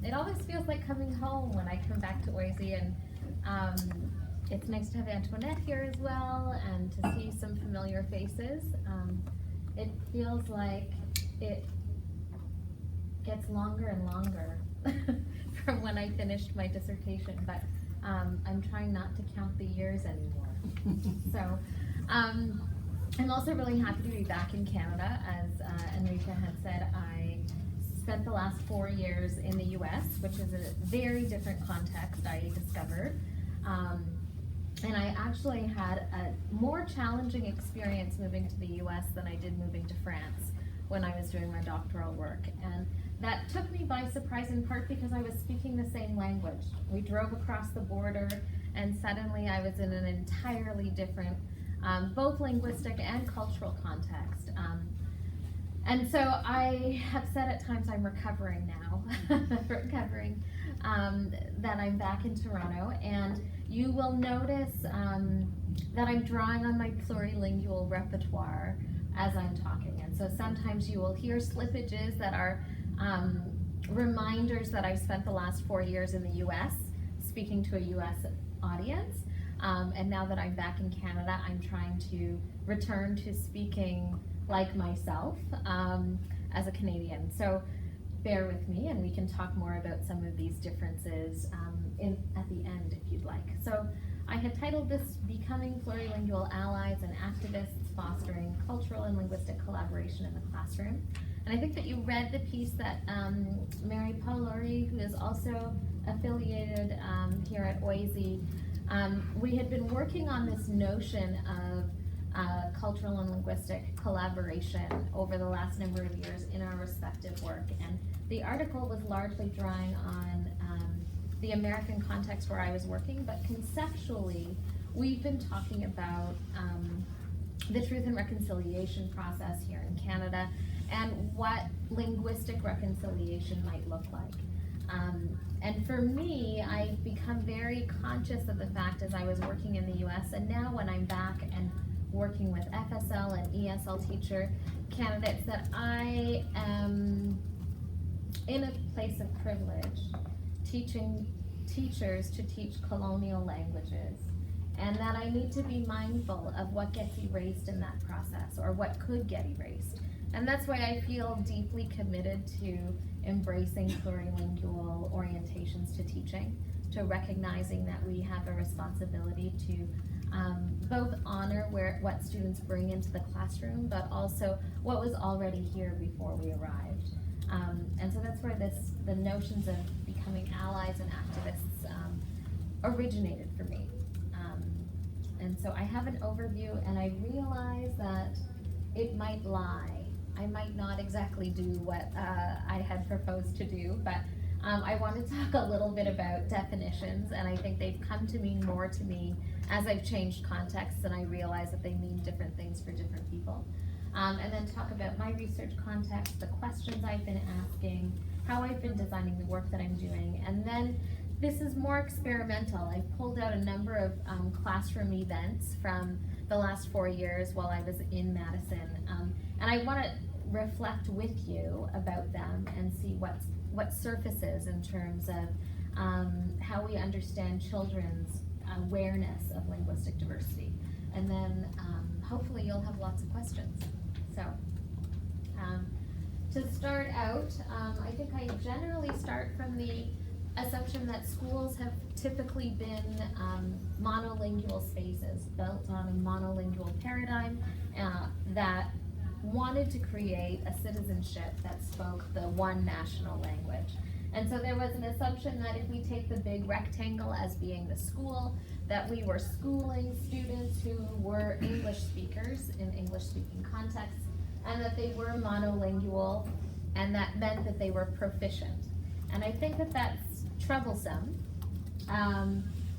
It always feels like coming home when I come back to Boise, and um, it's nice to have Antoinette here as well and to see some familiar faces. It feels like it gets longer and longer from when I finished my dissertation, but I'm trying not to count the years anymore. So I'm also really happy to be back in Canada. As Enrica had said, I spent the last 4 years in the US, which is a very different context, I discovered. And I actually had a more challenging experience moving to the US than I did moving to France when I was doing my doctoral work. And that took me by surprise, in part because I was speaking the same language. We drove across the border and suddenly I was in an entirely different, both linguistic and cultural context. And so I have said at times I'm recovering now, that I'm back in Toronto, and you will notice that I'm drawing on my plurilingual repertoire as I'm talking. And so sometimes you will hear slippages that are reminders that I've spent the last 4 years in the US speaking to a US audience. And now that I'm back in Canada, I'm trying to return to speaking like myself as a Canadian. So bear with me and we can talk more about some of these differences at the end if you'd like. So I had titled this Becoming Plurilingual Allies and Activists Fostering Cultural and Linguistic Collaboration in the Classroom. And I think that you read the piece that Mary Paul-Laurie, who is also affiliated here at OISE, we had been working on this notion of cultural and linguistic collaboration over the last number of years in our respective work. And the article was largely drawing on the American context where I was working, but conceptually, we've been talking about the truth and reconciliation process here in Canada and what linguistic reconciliation might look like. And for me, I've become very conscious of the fact as I was working in the US, and now when I'm back and working with FSL and ESL teacher candidates, that I am in a place of privilege teaching teachers to teach colonial languages, and that I need to be mindful of what gets erased in that process or what could get erased. And that's why I feel deeply committed to embracing plurilingual orientations to teaching, to recognizing that we have a responsibility to both honor what students bring into the classroom, but also what was already here before we arrived. And so that's where the notions of becoming allies and activists originated for me. And so I have an overview, and I realize that it might lie. I might not exactly do what I had proposed to do, but I want to talk a little bit about definitions, and I think they've come to mean more to me as I've changed contexts and I realize that they mean different things for different people. And then talk about my research context, the questions I've been asking, how I've been designing the work that I'm doing, and then this is more experimental. I've pulled out a number of classroom events from the last 4 years while I was in Madison, and I want to reflect with you about them and see what surfaces in terms of how we understand children's awareness of linguistic diversity. And then hopefully you'll have lots of questions. So to start out, I think I generally start from the assumption that schools have typically been monolingual spaces built on a monolingual paradigm that wanted to create a citizenship that spoke the one national language. And so there was an assumption that if we take the big rectangle as being the school, that we were schooling students who were English speakers in English-speaking contexts, and that they were monolingual, and that meant that they were proficient. And I think that that's troublesome,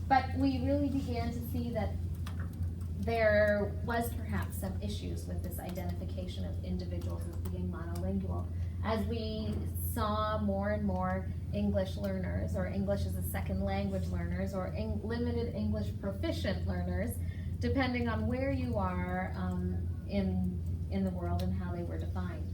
but we really began to see that there was perhaps some issues with this identification of individuals as being monolingual, as we saw more and more English learners, or English as a second language learners, or limited English proficient learners, depending on where you are in the world and how they were defined.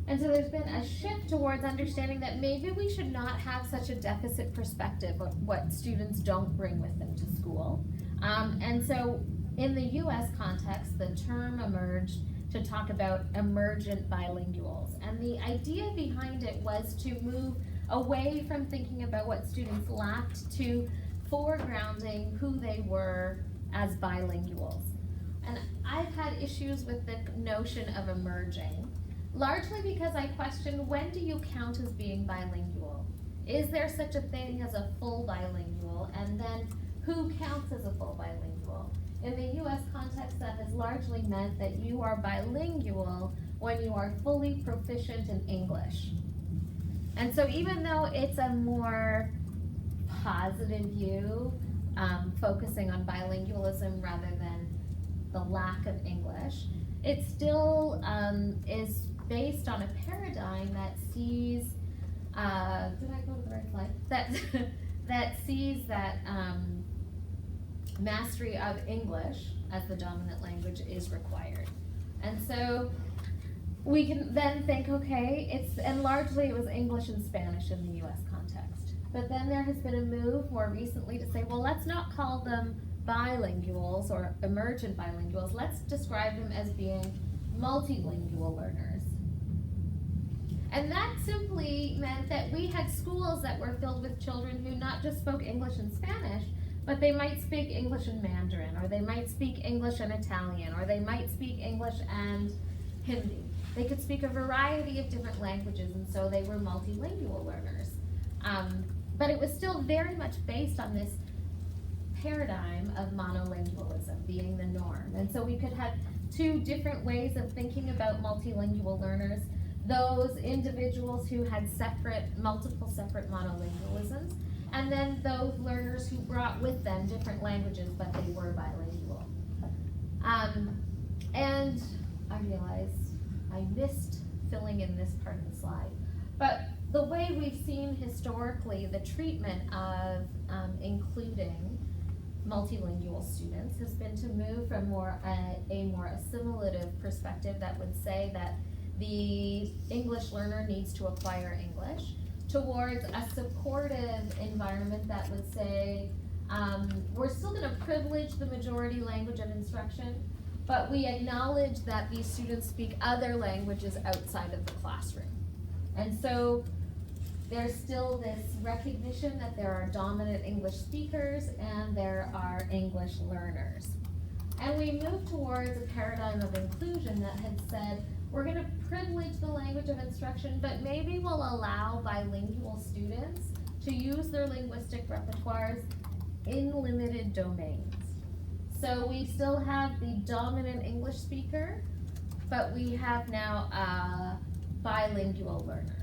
And so there's been a shift towards understanding that maybe we should not have such a deficit perspective of what students don't bring with them to school. And so in the US context, the term emerged to talk about emergent bilinguals. And the idea behind it was to move away from thinking about what students lacked to foregrounding who they were as bilinguals. And I've had issues with the notion of emerging, largely because I question, when do you count as being bilingual? Is there such a thing as a full bilingual? And then who counts as a full bilingual? In the US context, that has largely meant that you are bilingual when you are fully proficient in English. And so even though it's a more positive view, focusing on bilingualism rather than the lack of English, it still is based on a paradigm that sees, did I go to the right slide? That sees that mastery of English as the dominant language is required. And so we can then think, okay, and largely it was English and Spanish in the US context. But then there has been a move more recently to say, well, let's not call them bilinguals or emergent bilinguals. Let's describe them as being multilingual learners. And that simply meant that we had schools that were filled with children who not just spoke English and Spanish, but they might speak English and Mandarin, or they might speak English and Italian, or they might speak English and Hindi. They could speak a variety of different languages, and so they were multilingual learners. But it was still very much based on this paradigm of monolingualism being the norm. And so we could have two different ways of thinking about multilingual learners: those individuals who had multiple separate monolingualisms, and then those learners who brought with them different languages, but they were bilingual. And I realized I missed filling in this part of the slide. But the way we've seen historically the treatment of including multilingual students has been to move from a more assimilative perspective that would say that the English learner needs to acquire English, towards a supportive environment that would say, we're still going to privilege the majority language of instruction, but we acknowledge that these students speak other languages outside of the classroom. And so there's still this recognition that there are dominant English speakers and there are English learners. And we moved towards a paradigm of inclusion that had said, we're going to privilege the language of instruction, but maybe we'll allow bilingual students to use their linguistic repertoires in limited domains. So we still have the dominant English speaker, but we have now a bilingual learner.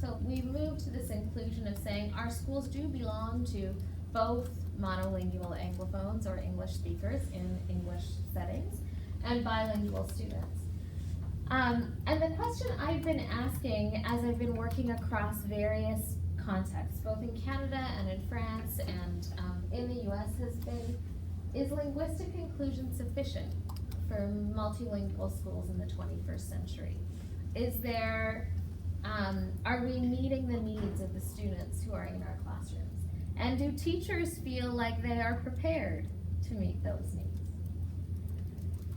So we moved to this inclusion of saying our schools do belong to both monolingual Anglophones or English speakers in English settings and bilingual students. And the question I've been asking as I've been working across various contexts, both in Canada and in France and in the US, has been, is linguistic inclusion sufficient for multilingual schools in the 21st century? Is there, are we meeting the needs of the students who are in our classrooms? And do teachers feel like they are prepared to meet those needs?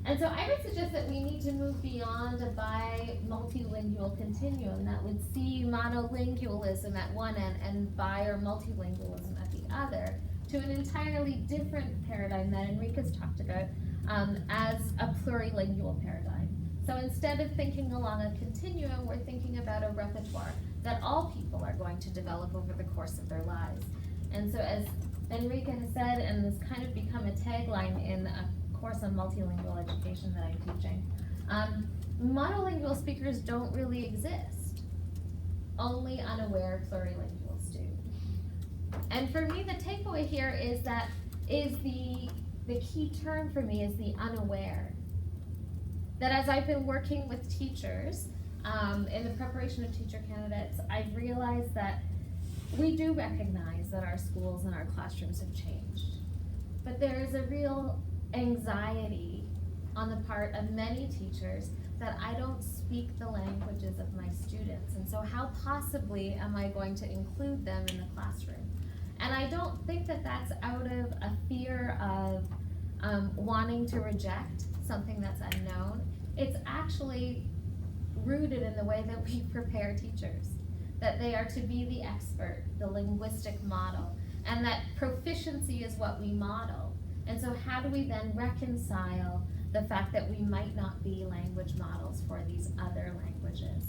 And so I would suggest that we need to move beyond a bi-multilingual continuum that would see monolingualism at one end and bi or multilingualism at the other, to an entirely different paradigm that Enrique's talked about as a plurilingual paradigm. So instead of thinking along a continuum, we're thinking about a repertoire that all people are going to develop over the course of their lives. And so as Enrique has said, and has kind of become a tagline in a course on multilingual education that I'm teaching, monolingual speakers don't really exist. Only unaware plurilinguals do. And for me, the takeaway here is that the key term for me is the unaware. That as I've been working with teachers in the preparation of teacher candidates, I've realized that we do recognize that our schools and our classrooms have changed. But there is a real anxiety on the part of many teachers that I don't speak the languages of my students. And so how possibly am I going to include them in the classroom? And I don't think that that's out of a fear of wanting to reject something that's unknown. It's actually rooted in the way that we prepare teachers, that they are to be the expert, the linguistic model, and that proficiency is what we model. And so how do we then reconcile the fact that we might not be language models for these other languages?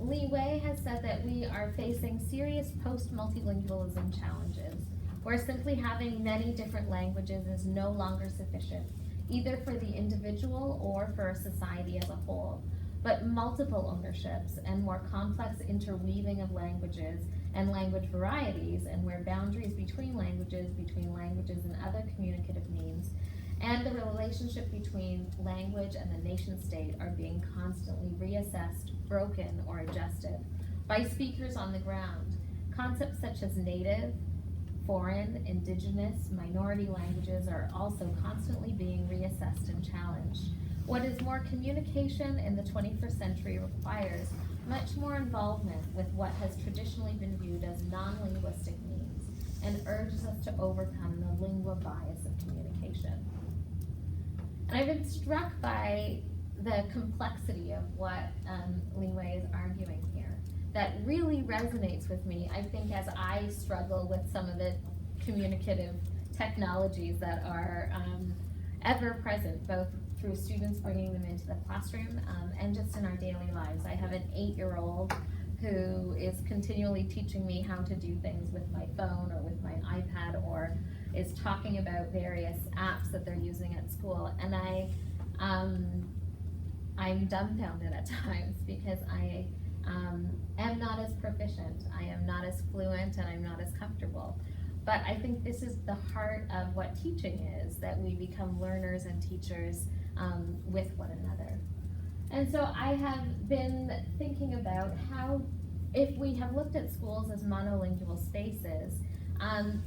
Li Wei has said that we are facing serious post-multilingualism challenges, where simply having many different languages is no longer sufficient, either for the individual or for a society as a whole, but multiple ownerships and more complex interweaving of languages and language varieties, and where boundaries between languages and other communicative means, and the relationship between language and the nation state are being constantly reassessed, broken, or adjusted by speakers on the ground. Concepts such as native, foreign, indigenous, minority languages are also constantly being reassessed and challenged. What is more, communication in the 21st century requires much more involvement with what has traditionally been viewed as non-linguistic means, and urges us to overcome the lingua bias of communication. And I've been struck by the complexity of what Li Wei is arguing here. That really resonates with me, I think, as I struggle with some of the communicative technologies that are ever present, both through students bringing them into the classroom and just in our daily lives. I have an 8-year-old who is continually teaching me how to do things with my phone or with my iPad, or is talking about various apps that they're using at school, and I'm dumbfounded at times because I am not as proficient, I am not as fluent, and I'm not as comfortable. But I think this is the heart of what teaching is, that we become learners and teachers with one another. And so I have been thinking about how, if we have looked at schools as monolingual spaces,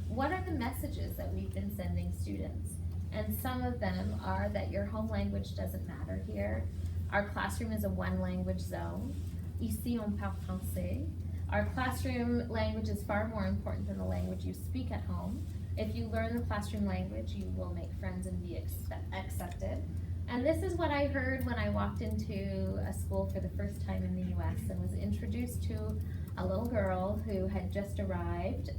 what are the messages that we've been sending students? And some of them are that your home language doesn't matter here. Our classroom is a one-language zone. Ici on parle français. Our classroom language is far more important than the language you speak at home. If you learn the classroom language, you will make friends and be accepted. And this is what I heard when I walked into a school for the first time in the US and was introduced to a little girl who had just arrived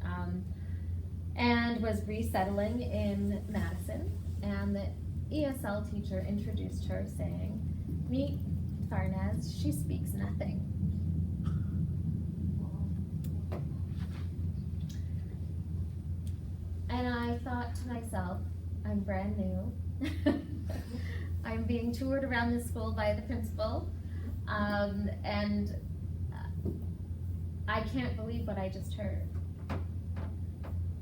and was resettling in Madison. And the ESL teacher introduced her saying, "Meet Farnaz, she speaks nothing." And I thought to myself, I'm brand new. I'm being toured around the school by the principal, and I can't believe what I just heard.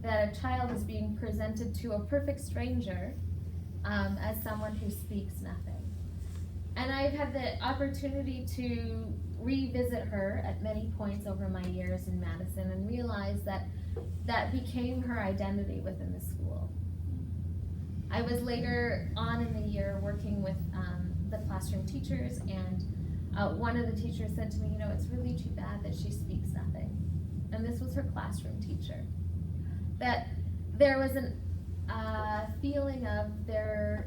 That a child is being presented to a perfect stranger as someone who speaks nothing. And I've had the opportunity to revisit her at many points over my years in Madison and realize that that became her identity within the school. I was later on in the year working with the classroom teachers, and one of the teachers said to me, "You know, it's really too bad that she speaks nothing." And this was her classroom teacher. That there was a feeling of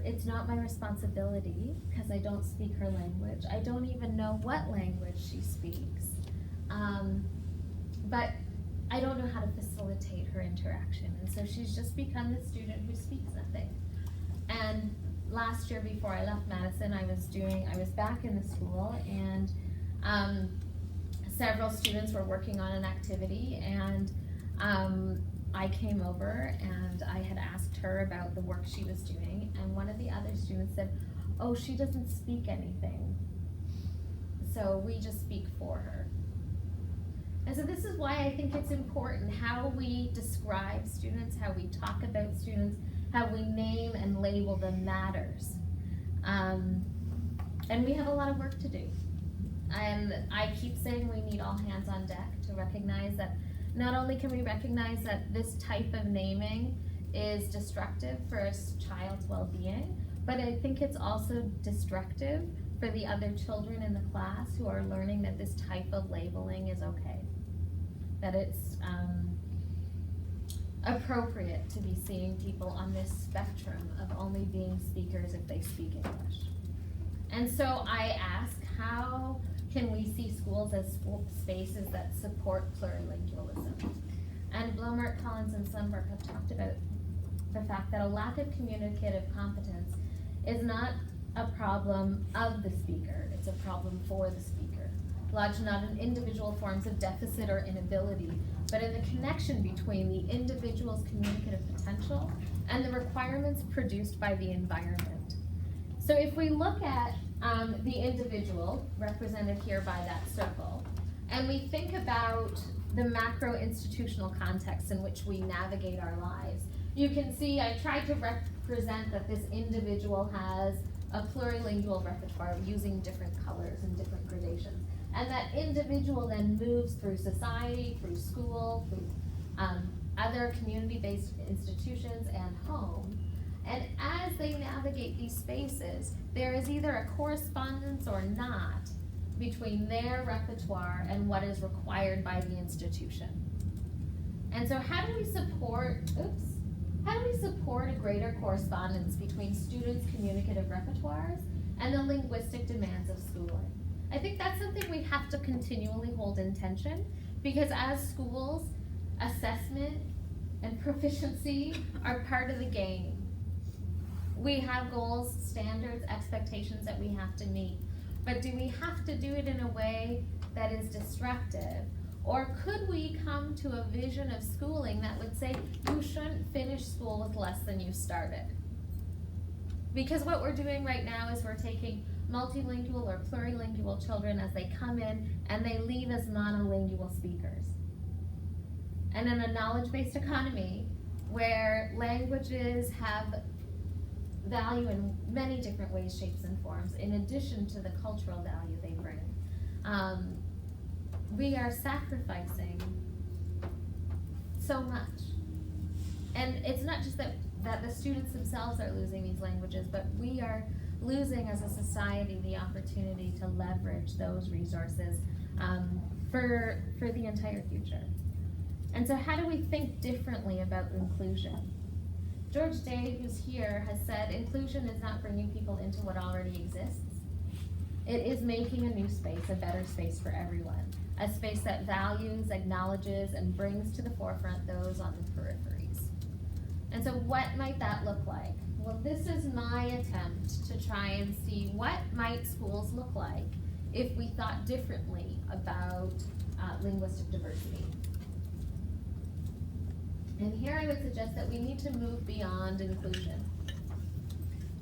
it's not my responsibility because I don't speak her language. I don't even know what language she speaks. But I don't know how to facilitate her interaction. And so she's just become the student who speaks nothing. And last year, before I left Madison, I was back in the school, and several students were working on an activity, and I came over and I had asked her about the work she was doing, and one of the other students said, "Oh, she doesn't speak anything, so we just speak for her." And so this is why I think it's important how we describe students, how we talk about students, how we name and label them matters. And we have a lot of work to do. And I keep saying we need all hands on deck to recognize that not only can we recognize that this type of naming is destructive for a child's well-being, but I think it's also destructive for the other children in the class who are learning that this type of labeling is okay. That it's appropriate to be seeing people on this spectrum of only being speakers if they speak English. And so I ask, how can we see schools as spaces that support plurilingualism? And Blomart, Collins, and Sundberg have talked about the fact that a lack of communicative competence is not a problem of the speaker, it's a problem for the speaker, lodged not in individual forms of deficit or inability, but in the connection between the individual's communicative potential and the requirements produced by the environment. So if we look at the individual, represented here by that circle, and we think about the macro institutional context in which we navigate our lives, you can see I tried to represent that this individual has a plurilingual repertoire using different colors and different gradations. And that individual then moves through society, through school, through other community-based institutions and home. And as they navigate these spaces, there is either a correspondence or not between their repertoire and what is required by the institution. And so how do we support a greater correspondence between students' communicative repertoires and the linguistic demands of schooling? I think that's something we have to continually hold in tension, because as schools, assessment and proficiency are part of the game. We have goals, standards, expectations that we have to meet, but do we have to do it in a way that is destructive? Or could we come to a vision of schooling that would say you shouldn't finish school with less than you started? Because what we're doing right now is we're taking multilingual or plurilingual children as they come in and they leave as monolingual speakers. And in a knowledge-based economy where languages have value in many different ways, shapes, and forms, in addition to the cultural value they bring, we are sacrificing so much. And it's not just that the students themselves are losing these languages, but we are losing as a society the opportunity to leverage those resources for the entire future. And so how do we think differently about inclusion? George Day, who's here, has said inclusion is not bringing people into what already exists. It is making a new space, a better space for everyone, a space that values, acknowledges, and brings to the forefront those on the peripheries. And so what might that look like? Well, this is my attempt to try and see what might schools look like if we thought differently about linguistic diversity. And here I would suggest that we need to move beyond inclusion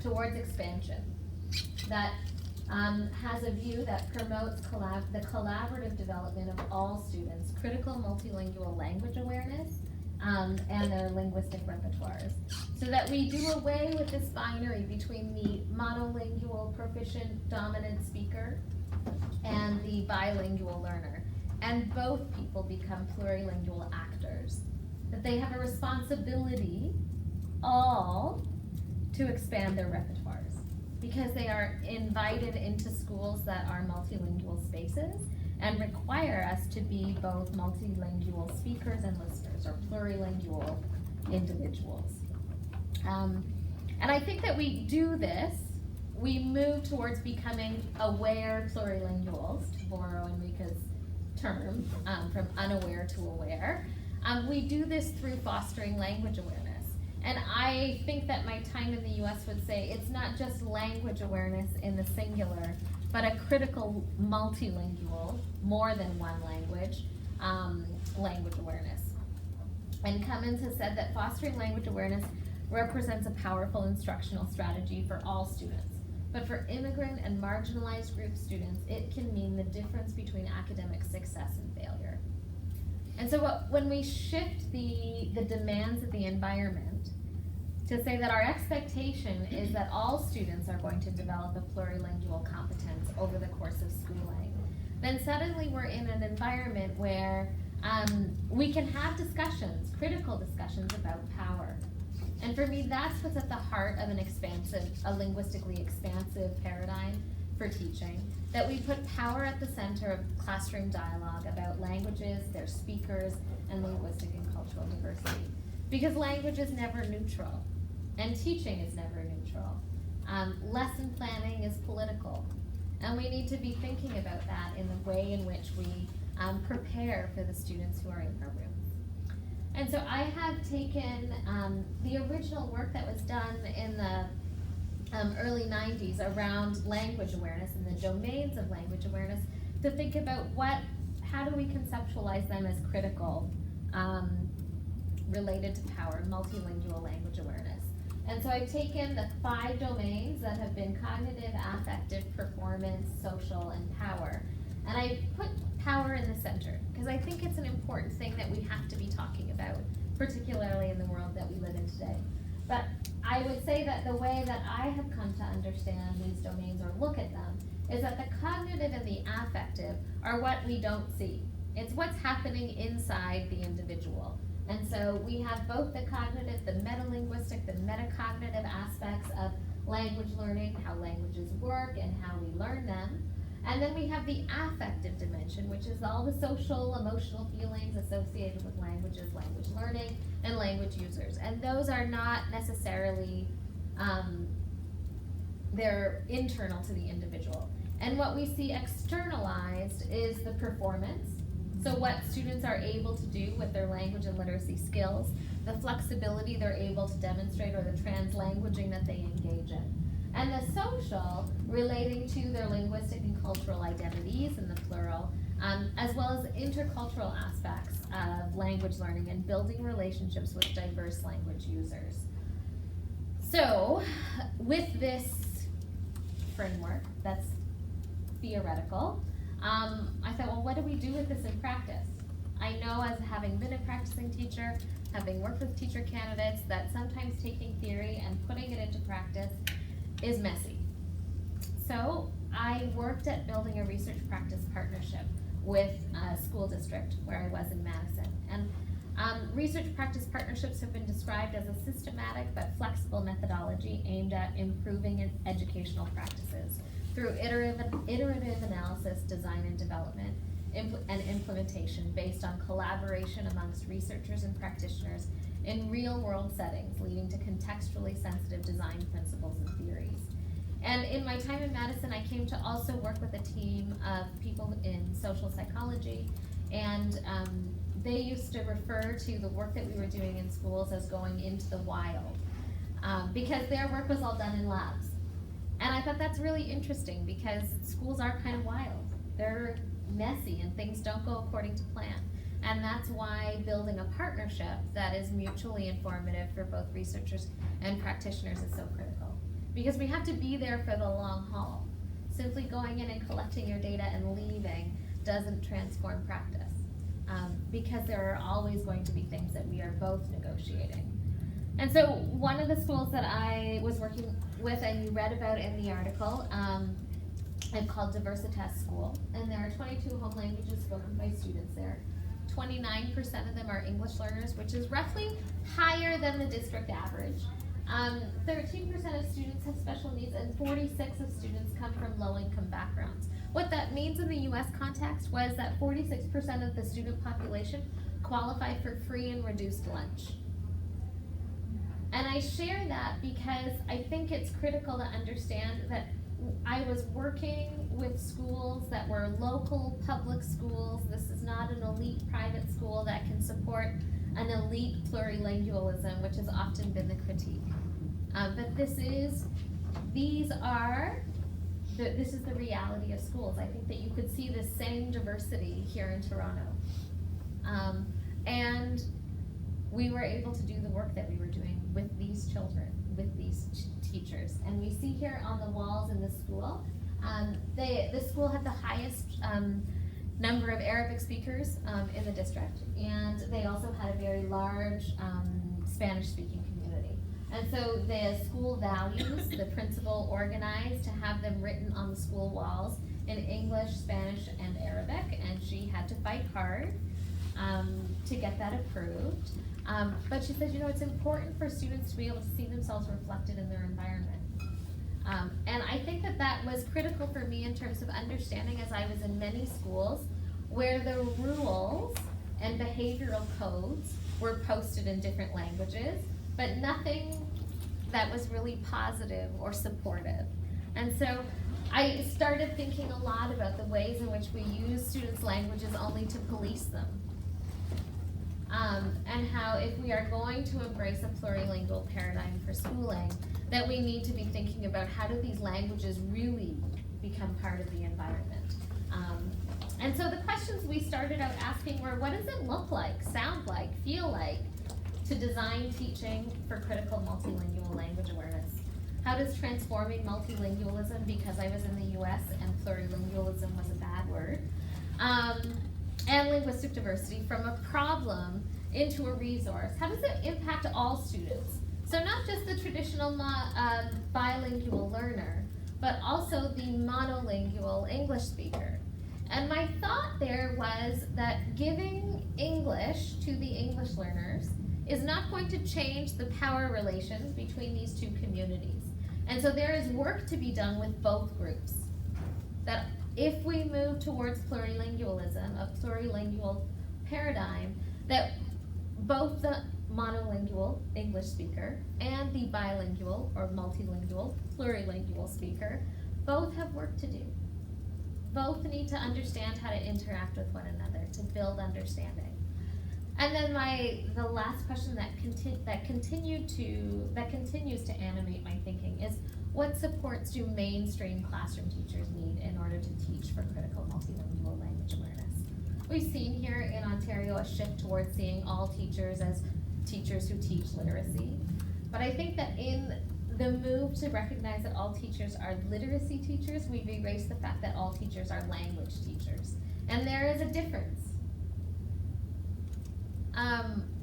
towards expansion that has a view that promotes the collaborative development of all students, critical multilingual language awareness, and their linguistic repertoires, so that we do away with this binary between the monolingual, proficient, dominant speaker and the bilingual learner, and both people become plurilingual actors. That they have a responsibility, all, to expand their repertoires, because they are invited into schools that are multilingual spaces and require us to be both multilingual speakers and listeners, or plurilingual individuals. And I think that we do this, we move towards becoming aware plurilinguals, to borrow Enrica's term, from unaware to aware. We do this through fostering language awareness. And I think that my time in the US would say it's not just language awareness in the singular, but a critical multilingual, more than one language, language awareness. And Cummins has said that fostering language awareness represents a powerful instructional strategy for all students. But for immigrant and marginalized group students, it can mean the difference between academic success and failure. And so when we shift the demands of the environment to say that our expectation is that all students are going to develop a plurilingual competence over the course of schooling, then suddenly we're in an environment where we can have discussions, critical discussions about power. And for me, that's what's at the heart of a linguistically expansive paradigm for teaching, that we put power at the center of classroom dialogue about languages, their speakers, and linguistic and cultural diversity. Because language is never neutral, and teaching is never neutral. Lesson planning is political, and we need to be thinking about that in the way in which we prepare for the students who are in our room. And so I have taken the original work that was done in the early 90s around language awareness and the domains of language awareness to think about how do we conceptualize them as critical related to power, multilingual language awareness. And so I've taken the 5 domains that have been cognitive, affective, performance, social, and power. And I put power in the center because I think it's an important thing that we have to be talking about, particularly in the world that we live in today. But I would say that the way that I have come to understand these domains or look at them is that the cognitive and the affective are what we don't see. It's what's happening inside the individual. And so we have both the cognitive, the metalinguistic, the metacognitive aspects of language learning, how languages work and how we learn them. And then we have the affective dimension, which is all the social, emotional feelings associated with languages, language learning, and language users. And those are not necessarily, they're internal to the individual. And what we see externalized is the performance. So what students are able to do with their language and literacy skills, the flexibility they're able to demonstrate, or the translanguaging that they engage in. And the social, relating to their linguistic and cultural identities in the plural, as well as intercultural aspects of language learning and building relationships with diverse language users. So, with this framework that's theoretical, I thought, well, what do we do with this in practice? I know, as having been a practicing teacher, having worked with teacher candidates, that sometimes taking theory and putting it into practice is messy. So I worked at building a research practice partnership with a school district where I was in Madison. And research practice partnerships have been described as a systematic but flexible methodology aimed at improving educational practices through iterative analysis, design and development, and implementation based on collaboration amongst researchers and practitioners in real-world settings, leading to contextually sensitive design principles and theories. And in my time in Madison, I came to also work with a team of people in social psychology, and they used to refer to the work that we were doing in schools as going into the wild, because their work was all done in labs. And I thought that's really interesting because schools are kind of wild. They're messy and things don't go according to plan. And that's why building a partnership that is mutually informative for both researchers and practitioners is so critical. Because we have to be there for the long haul. Simply going in and collecting your data and leaving doesn't transform practice. Because there are always going to be things that we are both negotiating. And so one of the schools that I was working with, and you read about in the article, it's called Diversitas School. And there are 22 home languages spoken by students there. 29% of them are English learners, which is roughly higher than the district average. 13% of students have special needs, and 46% of students come from low-income backgrounds. What that means in the US context was that 46% of the student population qualify for free and reduced lunch. And I share that because I think it's critical to understand that I was working with schools that were local public schools. This is not an elite private school that can support an elite plurilingualism, which has often been the critique. But this is the reality of schools. I think that you could see the same diversity here in Toronto. And we were able to do the work that we were doing with these children, with these teachers. And we see here on the walls in the school, the school had the highest number of Arabic speakers in the district. And they also had a very large Spanish-speaking community. And so the school values, the principal organized to have them written on the school walls in English, Spanish, and Arabic. And she had to fight hard to get that approved. But she said, it's important for students to be able to see themselves reflected in their environment. And I think that was critical for me in terms of understanding, as I was in many schools, where the rules and behavioral codes were posted in different languages, but nothing that was really positive or supportive. And so I started thinking a lot about the ways in which we use students' languages only to police them. And how if we are going to embrace a plurilingual paradigm for schooling, that we need to be thinking about how do these languages really become part of the environment. And so the questions we started out asking were, what does it look like, sound like, feel like to design teaching for critical multilingual language awareness? How does transforming multilingualism, because I was in the US and plurilingualism was a bad word, and linguistic diversity from a problem into a resource, how does it impact all students? So not just the traditional bilingual learner, but also the monolingual English speaker. And my thought there was that giving English to the English learners is not going to change the power relations between these two communities. And so there is work to be done with both groups. That if we move towards plurilingualism, a plurilingual paradigm, that both the monolingual English speaker and the bilingual or multilingual plurilingual speaker both have work to do. Both need to understand how to interact with one another, to build understanding. And then the last question that continues to animate my thinking is, what supports do mainstream classroom teachers need in order to teach for critical multilingual language awareness? We've seen here in Ontario a shift towards seeing all teachers as teachers who teach literacy. But I think that in the move to recognize that all teachers are literacy teachers, we've erased the fact that all teachers are language teachers. And there is a difference.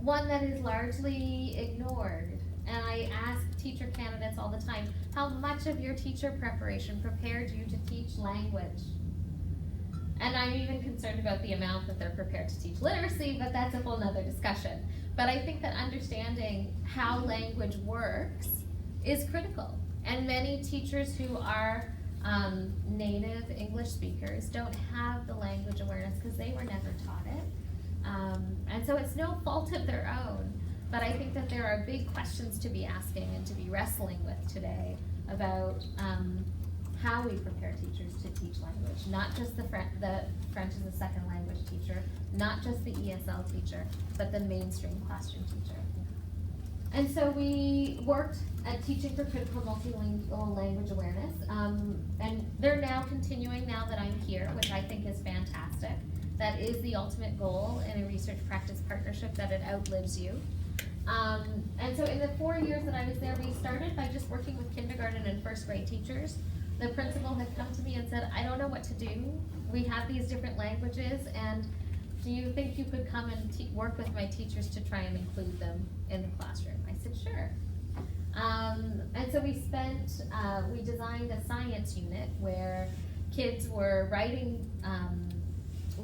One that is largely ignored. And I ask teacher candidates all the time, how much of your teacher preparation prepared you to teach language? And I'm even concerned about the amount that they're prepared to teach literacy, but that's a whole nother discussion. But I think that understanding how language works is critical. And many teachers who are native English speakers don't have the language awareness because they were never taught it. And so it's no fault of their own, but I think that there are big questions to be asking and to be wrestling with today about how we prepare teachers to teach language, not just the French as a second language teacher, not just the ESL teacher, but the mainstream classroom teacher. And so we worked at Teaching for Critical Multilingual Language Awareness, and they're now continuing now that I'm here, which I think is fantastic. That is the ultimate goal in a research practice partnership, that it outlives you. And so in the 4 years that I was there, we started by just working with kindergarten and first grade teachers. The principal had come to me and said, I don't know what to do. We have these different languages, and do you think you could come and work with my teachers to try and include them in the classroom? I said, sure. And so we designed a science unit where kids were writing,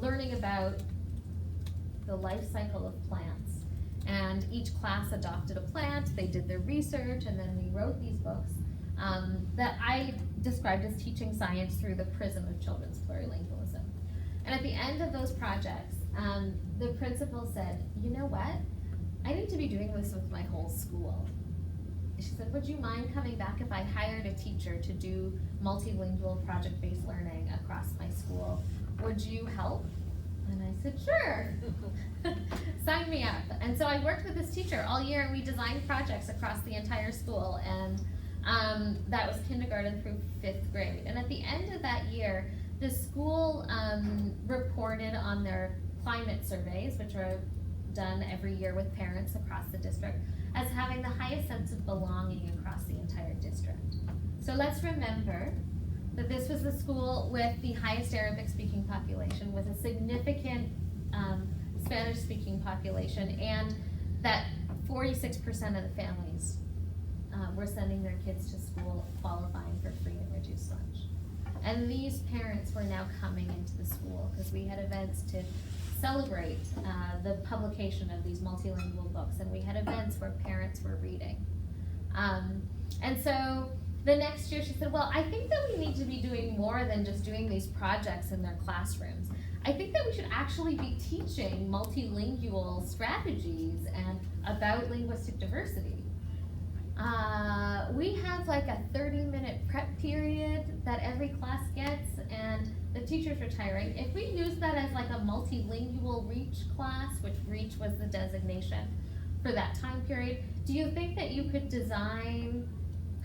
learning about the life cycle of plants. And each class adopted a plant, they did their research, and then we wrote these books that I described as teaching science through the prism of children's plurilingualism. And at the end of those projects, the principal said, you know what? I need to be doing this with my whole school. She said, would you mind coming back if I hired a teacher to do multilingual project-based learning across my school? Would you help? And I said, sure. Sign me up. And so I worked with this teacher all year, and we designed projects across the entire school, and that was kindergarten through 5th grade. And at the end of that year, the school reported on their climate surveys, which are done every year with parents across the district, as having the highest sense of belonging across the entire district. So let's remember that this was the school with the highest Arabic speaking population, with a significant Spanish speaking population, and that 46% of the families were sending their kids to school qualifying for free and reduced lunch. And these parents were now coming into the school because we had events to celebrate the publication of these multilingual books, and we had events where parents were reading. And so the next year she said, well, I think that we need to be doing more than just doing these projects in their classrooms. I think that we should actually be teaching multilingual strategies and about linguistic diversity. We have like a 30-minute prep period that every class gets, and the teacher's retiring. If we use that as like a multilingual REACH class, which REACH was the designation for that time period, do you think that you could design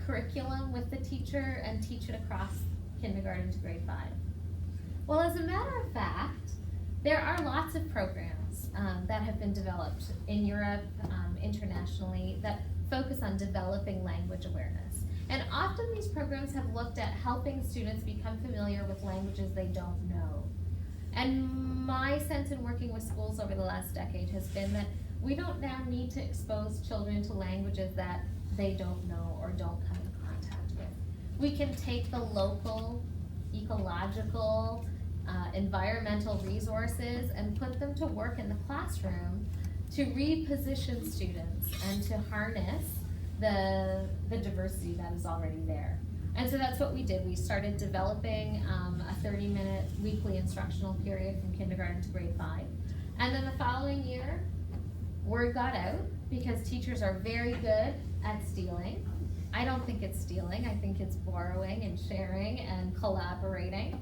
curriculum with the teacher and teach it across kindergarten to grade 5? Well, as a matter of fact, there are lots of programs that have been developed in Europe, internationally, that focus on developing language awareness. And often these programs have looked at helping students become familiar with languages they don't know. And my sense in working with schools over the last decade has been that we don't now need to expose children to languages that they don't know or don't come in contact with. We can take the local, ecological, environmental resources and put them to work in the classroom to reposition students and to harness the diversity that is already there. And so that's what we did. We started developing a 30-minute weekly instructional period from kindergarten to grade 5. And then the following year, word got out because teachers are very good at stealing. I don't think it's stealing. I think it's borrowing and sharing and collaborating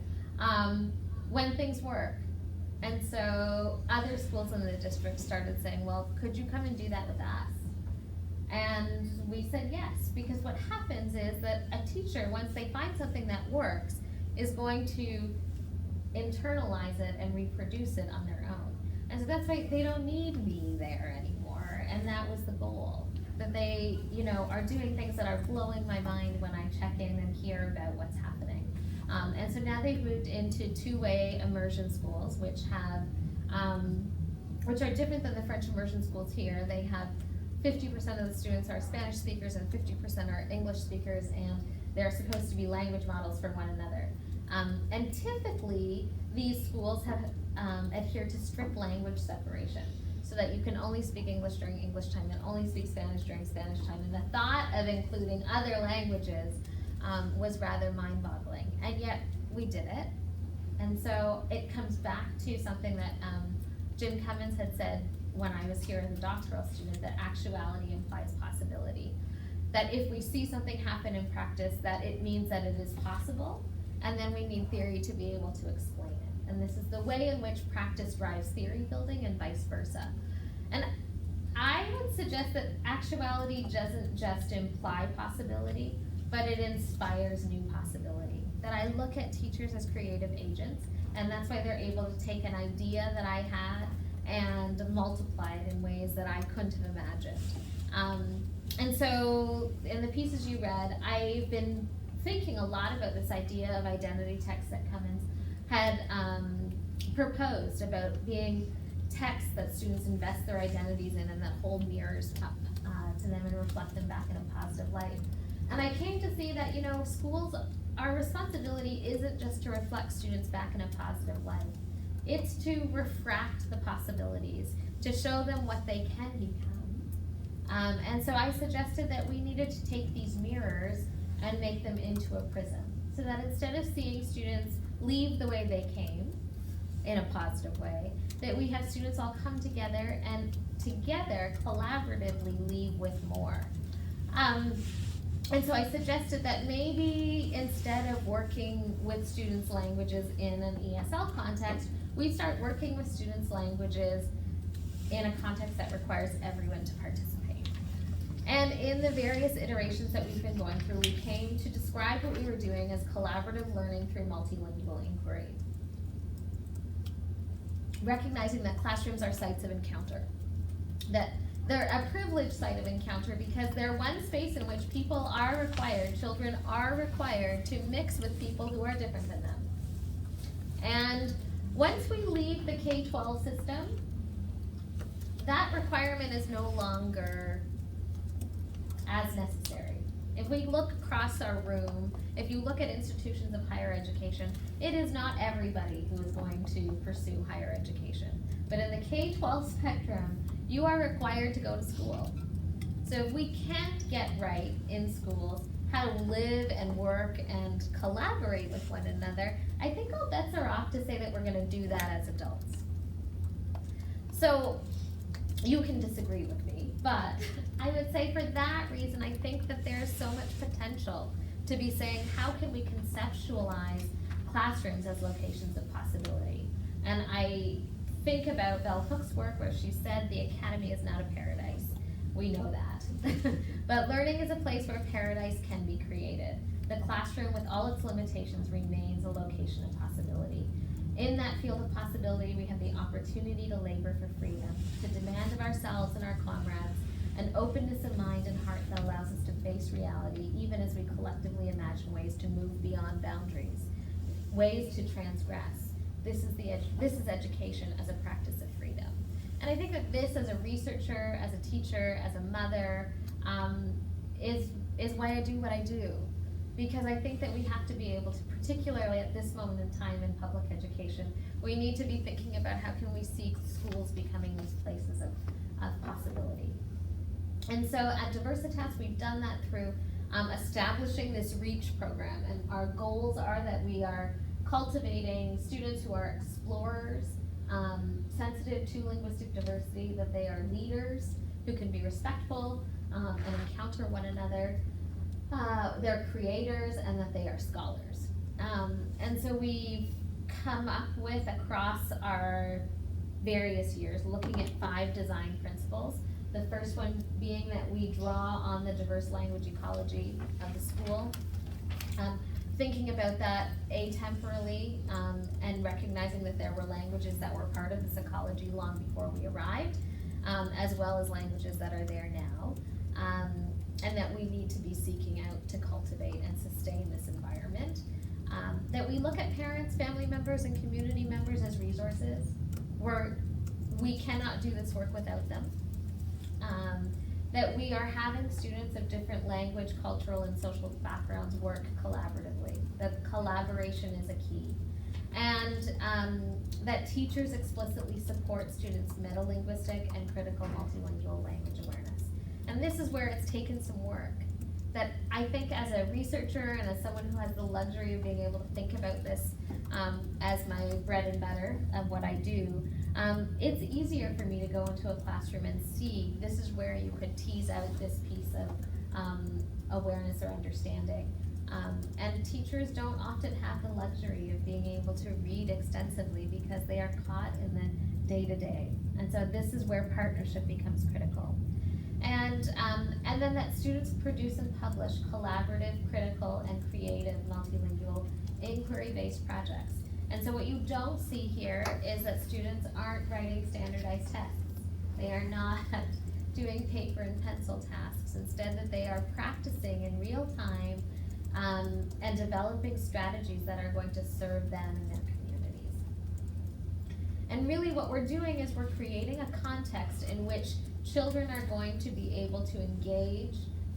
when things work. And so other schools in the district started saying, well, could you come and do that with us? And we said yes, because what happens is that a teacher, once they find something that works, is going to internalize it and reproduce it on their own. And so that's why they don't need me there anymore. And that was the goal, that they, are doing things that are blowing my mind when I check in and hear about what's happening. And so now they've moved into two-way immersion schools, which are different than the French immersion schools here. They have 50% of the students are Spanish speakers and 50% are English speakers, and they're supposed to be language models for one another. And typically, these schools have adhered to strict language separation, so that you can only speak English during English time and only speak Spanish during Spanish time. And the thought of including other languages was rather mind-boggling, and yet we did it. And so it comes back to something that Jim Cummins had said when I was here as a doctoral student, that actuality implies possibility. That if we see something happen in practice, that it means that it is possible, and then we need theory to be able to explain it. And this is the way in which practice drives theory building and vice versa. And I would suggest that actuality doesn't just imply possibility, but it inspires new possibility. That I look at teachers as creative agents, and that's why they're able to take an idea that I had and multiply it in ways that I couldn't have imagined. And so in the pieces you read, I've been thinking a lot about this idea of identity text that Cummins had proposed, about being texts that students invest their identities in and that hold mirrors up to them and reflect them back in a positive light. And I came to see that, schools, our responsibility isn't just to reflect students back in a positive light. It's to refract the possibilities, to show them what they can become. And so I suggested that we needed to take these mirrors and make them into a prism, so that instead of seeing students leave the way they came, in a positive way, that we have students all come together and together collaboratively leave with more. And so I suggested that maybe instead of working with students' languages in an ESL context, we start working with students' languages in a context that requires everyone to participate. And in the various iterations that we've been going through, we came to describe what we were doing as collaborative learning through multilingual inquiry. Recognizing that classrooms are sites of encounter, that they're a privileged site of encounter because they're one space in which people are required, children are required to mix with people who are different than them. And once we leave the K-12 system, that requirement is no longer as necessary. If we look across our room, if you look at institutions of higher education, it is not everybody who is going to pursue higher education. But in the K-12 spectrum, you are required to go to school. So if we can't get right in schools how to live and work and collaborate with one another, I think all bets are off to say that we're gonna do that as adults. So you can disagree with me, but I would say for that reason, I think that there's so much potential to be saying, how can we conceptualize classrooms as locations of possibility? And I think about Bell Hook's work where she said the academy is not a paradise. We know that. But learning is a place where paradise can be created. The classroom, with all its limitations, remains a location of possibility. In that field of possibility, we have the opportunity to labor for freedom, to demand of ourselves and our comrades an openness of mind and heart that allows us to face reality, even as we collectively imagine ways to move beyond boundaries, ways to transgress. This is education as a practice of freedom. And I think that this, as a researcher, as a teacher, as a mother, is why I do what I do. Because I think that we have to be able to, particularly at this moment in time in public education, we need to be thinking about how can we see schools becoming these places of possibility. And so at Diversitas, we've done that through establishing this REACH program. And our goals are that we are cultivating students who are explorers, sensitive to linguistic diversity, that they are leaders who can be respectful and encounter one another. They're creators, and that they are scholars. And so we've come up with, across our various years, looking at 5 design principles. The first one being that we draw on the diverse language ecology of the school. Thinking about that atemporally, and recognizing that there were languages that were part of this ecology long before we arrived, as well as languages that are there now, and that we need to be seeking out to cultivate and sustain this environment. That we look at parents, family members, and community members as resources. We cannot do this work without them. That we are having students of different language, cultural, and social backgrounds work collaboratively, that collaboration is a key. And that teachers explicitly support students' metalinguistic and critical multilingual language awareness. And this is where it's taken some work. That I think, as a researcher and as someone who has the luxury of being able to think about this as my bread and butter of what I do, it's easier for me to go into a classroom and see this is where you could tease out this piece of awareness or understanding. And teachers don't often have the luxury of being able to read extensively because they are caught in the day-to-day. And so this is where partnership becomes critical. And then that students produce and publish collaborative, critical, and creative multilingual inquiry-based projects. And so what you don't see here is that students aren't writing standardized tests. They are not doing paper and pencil tasks. Instead, that they are practicing in real time and developing strategies that are going to serve them and their communities. And really what we're doing is we're creating a context in which children are going to be able to engage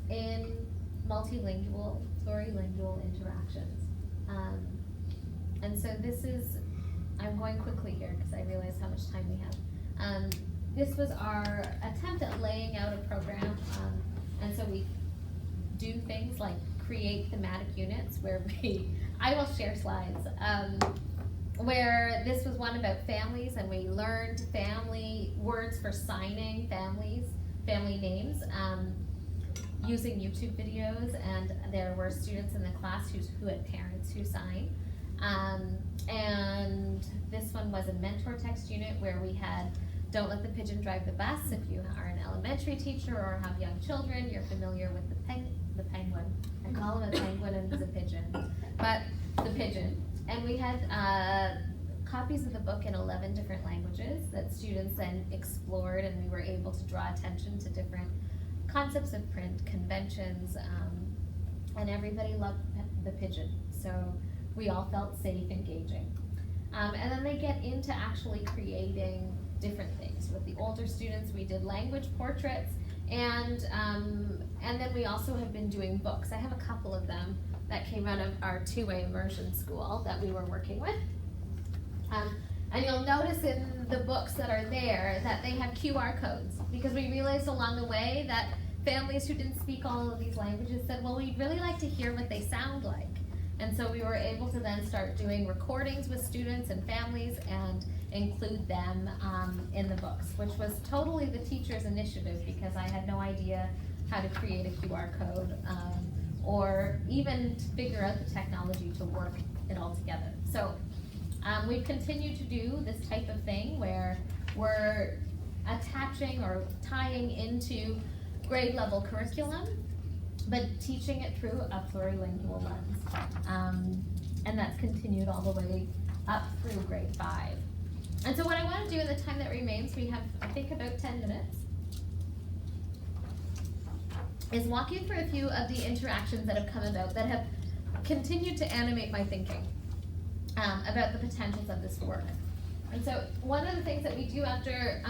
in multilingual, plurilingual interactions. And so this is, I'm going quickly here because I realize how much time we have. This was our attempt at laying out a program, and so we do things like create thematic units where I will share slides, where this was one about families, and we learned family words for signing family names, using YouTube videos, and there were students in the class who had parents who signed. And this one was a mentor text unit where we had Don't Let the Pigeon Drive the Bus. If you are an elementary teacher or have young children, you're familiar with the penguin. I call him a penguin and he's a pigeon, but the pigeon. And we had copies of the book in 11 different languages that students then explored, and we were able to draw attention to different concepts of print, conventions, and everybody loved the pigeon. So we all felt safe engaging. And then they get into actually creating different things. With the older students, we did language portraits, And then we also have been doing books. I have a couple of them that came out of our two-way immersion school that we were working with. And you'll notice in the books that are there that they have QR codes, because we realized along the way that families who didn't speak all of these languages said, well, we'd really like to hear what they sound like. And so we were able to then start doing recordings with students and families and include them in the books, which was totally the teacher's initiative, because I had no idea how to create a QR code or even to figure out the technology to work it all together. So we've continued to do this type of thing where we're attaching or tying into grade level curriculum, but teaching it through a plurilingual lens. And that's continued all the way up through grade 5. And so what I want to do in the time that remains, we have I think about 10 minutes, is walk you through a few of the interactions that have come about that have continued to animate my thinking about the potentials of this work. And so one of the things that we do after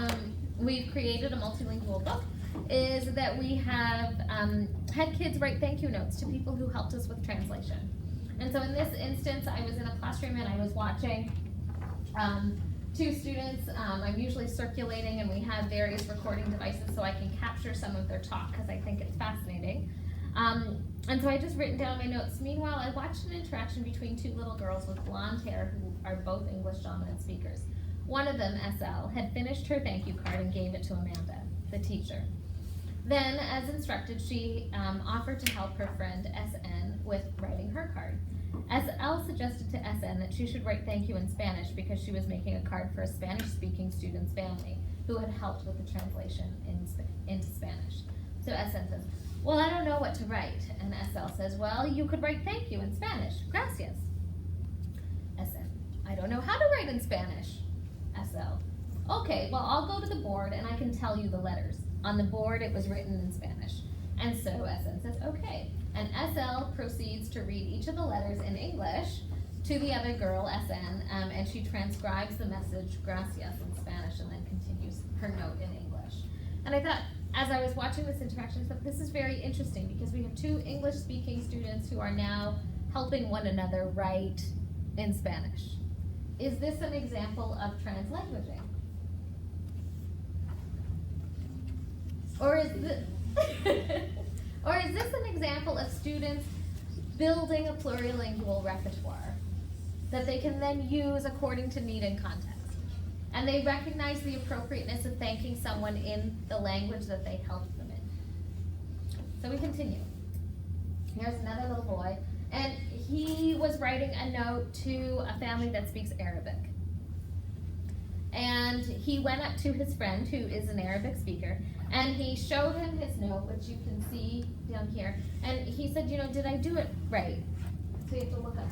we've created a multilingual book is that we have had kids write thank you notes to people who helped us with translation. And so in this instance, I was in a classroom and I was watching two students. I'm usually circulating, and we have various recording devices so I can capture some of their talk because I think it's fascinating. And so I just written down my notes. Meanwhile, I watched an interaction between two little girls with blonde hair who are both English dominant speakers. One of them, SL, had finished her thank you card and gave it to Amanda, the teacher. Then, as instructed, she offered to help her friend SN with writing her card. SL suggested to SN that she should write thank you in Spanish because she was making a card for a Spanish-speaking student's family who had helped with the translation into Spanish. So SN says, well, I don't know what to write. And SL says, well, you could write thank you in Spanish. Gracias. SN, I don't know how to write in Spanish. SL, okay, well, I'll go to the board and I can tell you the letters. On the board, it was written in Spanish. And so SN says, okay. And SL proceeds to read each of the letters in English to the other girl, SN, and she transcribes the message, gracias, in Spanish, and then continues her note in English. And I thought, as I was watching this interaction, I thought, this is very interesting because we have two English-speaking students who are now helping one another write in Spanish. Is this an example of translanguaging? Or is this an example of students building a plurilingual repertoire that they can then use according to need and context? And they recognize the appropriateness of thanking someone in the language that they helped them in. So we continue. Here's another little boy, and he was writing a note to a family that speaks Arabic. And he went up to his friend, who is an Arabic speaker, and he showed him his note, which you can see down here. And he said, you know, did I do it right? So you have to look up.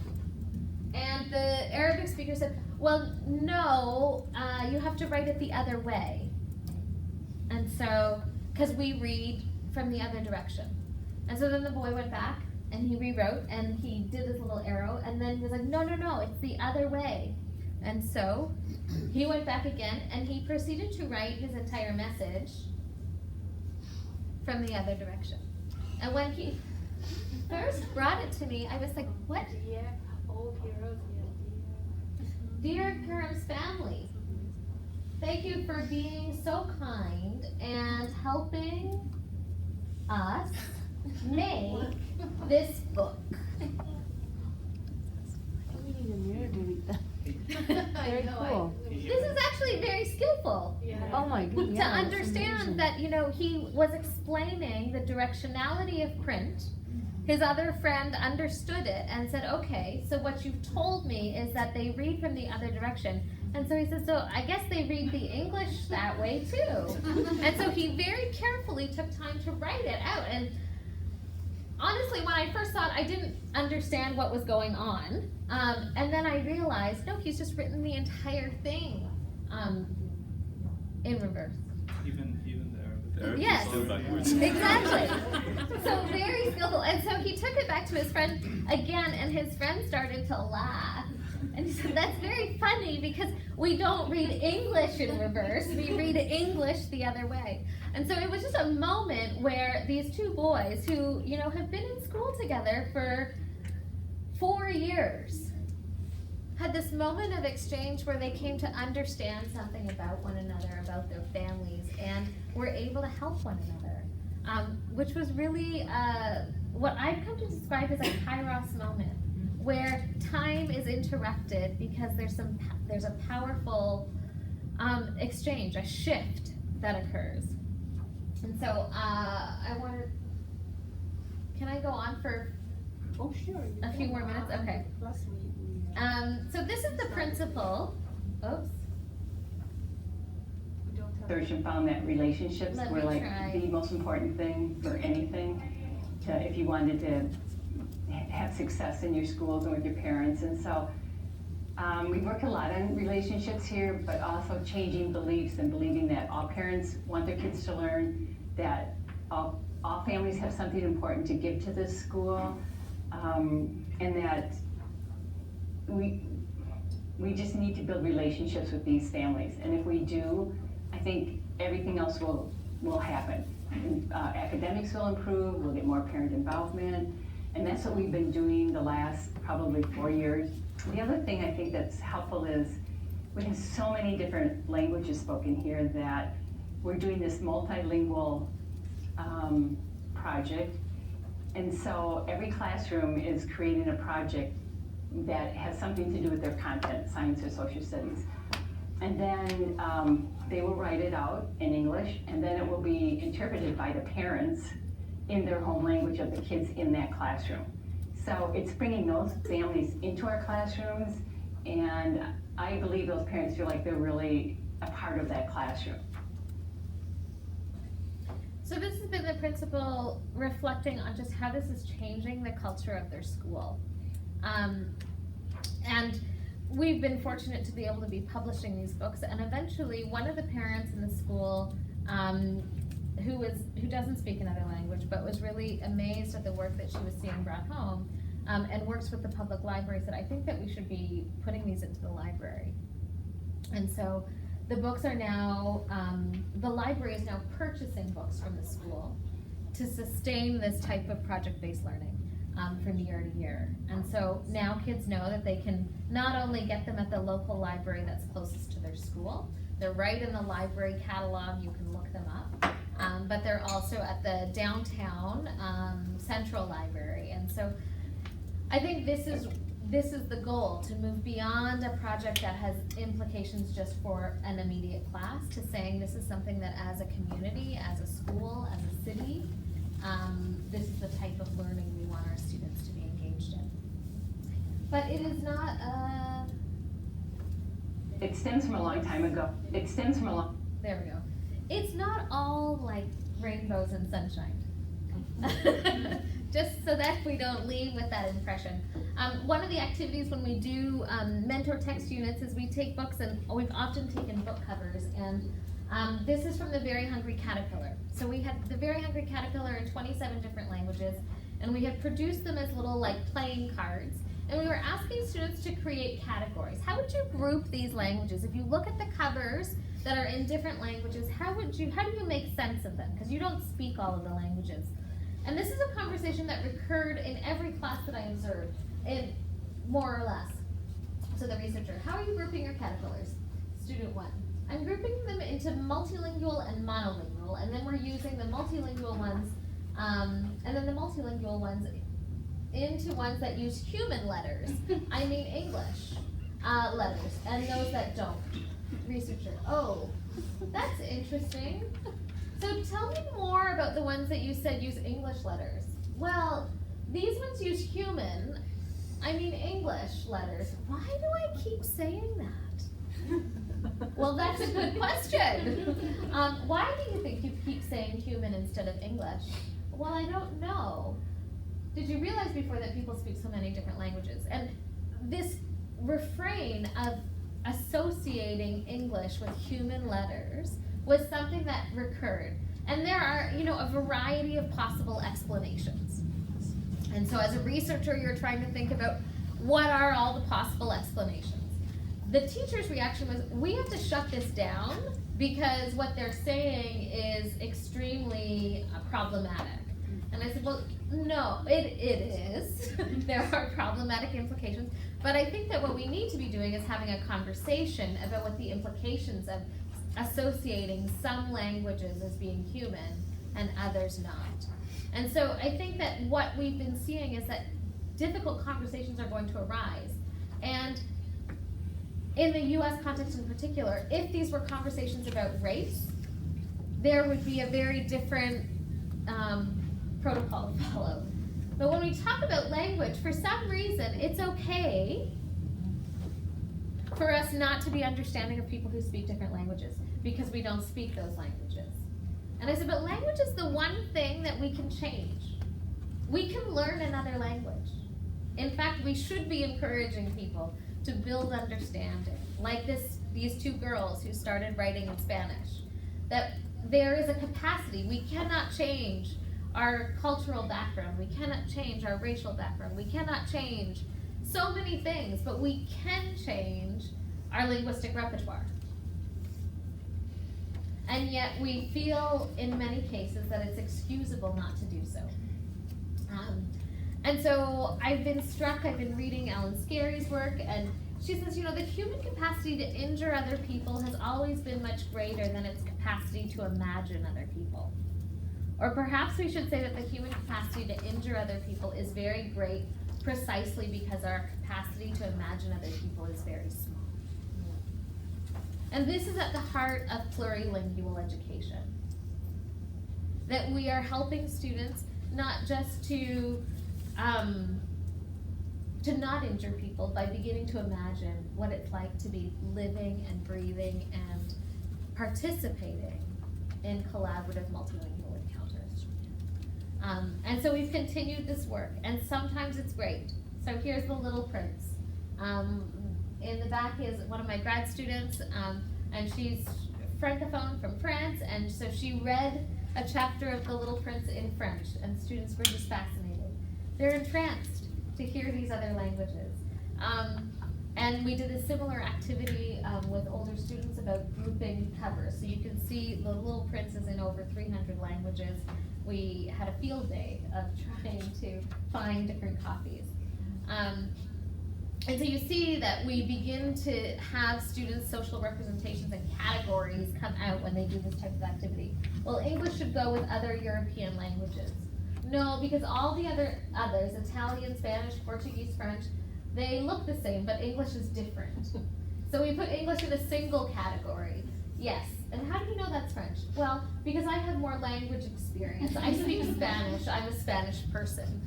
And the Arabic speaker said, well, no, you have to write it the other way. And so, because we read from the other direction. And so then the boy went back, and he rewrote, and he did this little arrow, and then he was like, no, it's the other way. And so he went back again, and he proceeded to write his entire message from the other direction. And when he first brought it to me, I was like, what? Dear Karam's family, thank you for being so kind and helping us make this book. We need a mirror to read that. Very cool. This is actually very skillful. Yeah. Oh my goodness. To understand that, you know, he was explaining the directionality of print. His other friend understood it and said, okay, so what you've told me is that they read from the other direction. And so he says, so I guess they read the English that way too. And so he very carefully took time to write it out. And honestly, when I first saw it, I didn't understand what was going on. And then I realized, no, he's just written the entire thing in reverse. Even there, yes, still backwards. Exactly. So very skillful. And so he took it back to his friend again, and his friend started to laugh. And he said, that's very funny because we don't read English in reverse, we read English the other way. And so it was just a moment where these two boys who, you know, have been in school together for 4 years had this moment of exchange where they came to understand something about one another, about their families, and were able to help one another, which was really what I've come to describe as a kairos moment, where time is interrupted because there's a powerful exchange, a shift that occurs. And so I wanted, can I go on for Oh, sure. a few more minutes? Okay. Plus So this is the principle. Oops. Research and found that relationships Let were me like try. the most important thing for anything, if you wanted to have success in your schools and with your parents. And so we work a lot on relationships here, but also changing beliefs and believing that all parents want their kids to learn, that all families have something important to give to this school, and that we just need to build relationships with these families. And if we do, I think everything else will happen. Academics will improve, we'll get more parent involvement, and that's what we've been doing the last probably 4 years. The other thing I think that's helpful is we have so many different languages spoken here that we're doing this multilingual project. And so every classroom is creating a project that has something to do with their content, science or social studies. And then they will write it out in English, and then it will be interpreted by the parents in their home language of the kids in that classroom. So it's bringing those families into our classrooms, and I believe those parents feel like they're really a part of that classroom. So this has been the principal reflecting on just how this is changing the culture of their school. And we've been fortunate to be able to be publishing these books, and eventually one of the parents in the school who doesn't speak another language but was really amazed at the work that she was seeing brought home, and works with the public library, said, I think that we should be putting these into the library. And so the books are now, the library is now purchasing books from the school to sustain this type of project-based learning from year to year. And so now kids know that they can not only get them at the local library that's closest to their school, they're right in the library catalog, you can look them up, but they're also at the downtown central library. And so I think this is the goal, to move beyond a project that has implications just for an immediate class, to saying this is something that as a community, as a school, as a city, this is the type of learning we want our students to be engaged in. But it is not It stems from a long time ago. there we go. It's not all like rainbows and sunshine. Just so that we don't leave with that impression. One of the activities when we do mentor text units is we take books, and we've often taken book covers, and this is from The Very Hungry Caterpillar. So we had The Very Hungry Caterpillar in 27 different languages, and we had produced them as little like playing cards, and we were asking students to create categories. How would you group these languages? If you look at the covers that are in different languages, how do you make sense of them? Because you don't speak all of the languages. And this is a conversation that recurred in every class that I observed, more or less. So the researcher, how are you grouping your caterpillars? Student 1, I'm grouping them into multilingual and monolingual, and then we're using the multilingual ones, and then the multilingual ones into ones that use human letters, I mean English letters, and those that don't. Researcher, oh, that's interesting. So tell me more about the ones that you said use English letters. Well, these ones use human, I mean English letters. Why do I keep saying that? Well, that's a good question. Why do you think you keep saying human instead of English? Well, I don't know. Did you realize before that people speak so many different languages? And this refrain of associating English with human letters was something that recurred. And there are, a variety of possible explanations. And so as a researcher, you're trying to think about what are all the possible explanations? The teacher's reaction was, we have to shut this down because what they're saying is extremely problematic. And I said, well, no, it is. There are problematic implications. But I think that what we need to be doing is having a conversation about what the implications of associating some languages as being human and others not. And so I think that what we've been seeing is that difficult conversations are going to arise. And in the US context in particular, if these were conversations about race, there would be a very different protocol to follow. But when we talk about language, for some reason, it's okay for us not to be understanding of people who speak different languages because we don't speak those languages. And I said, but language is the one thing that we can change. We can learn another language. In fact, we should be encouraging people to build understanding. Like these two girls who started writing in Spanish. That there is a capacity. We cannot change our cultural background. We cannot change our racial background. We cannot change so many things, but we can change our linguistic repertoire. And yet we feel in many cases that it's excusable not to do so. And so I've been reading Ellen Scarry's work, and she says, the human capacity to injure other people has always been much greater than its capacity to imagine other people. Or perhaps we should say that the human capacity to injure other people is very great precisely because our capacity to imagine other people is very small. And this is at the heart of plurilingual education. That we are helping students not just to not injure people by beginning to imagine what it's like to be living and breathing and participating in collaborative multilingual encounters. And so we've continued this work, and sometimes it's great. So here's The Little Prince. In the back is one of my grad students, and she's francophone from France, and so she read a chapter of The Little Prince in French, and students were just fascinated. They're entranced to hear these other languages. And we did a similar activity with older students about grouping covers. So you can see The Little Prince is in over 300 languages. We had a field day of trying to find different copies. And so you see that we begin to have students' social representations and categories come out when they do this type of activity. Well, English should go with other European languages. No, because all the others, Italian, Spanish, Portuguese, French, they look the same, but English is different. So we put English in a single category. Yes. And how do you know that's French? Well, because I have more language experience. I speak Spanish. I'm a Spanish person.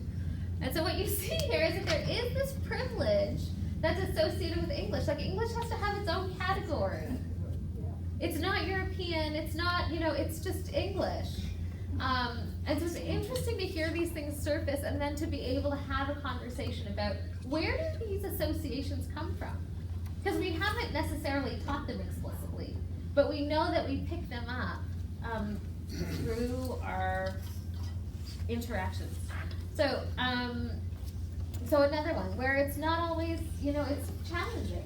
And so what you see here is that there is this privilege that's associated with English. Like, English has to have its own category. It's not European. It's not, it's just English. And so it's interesting to hear these things surface and then to be able to have a conversation about where do these associations come from? Because we haven't necessarily taught them explicitly, but we know that we pick them up through our interactions. So, so another one where it's not always, it's challenging.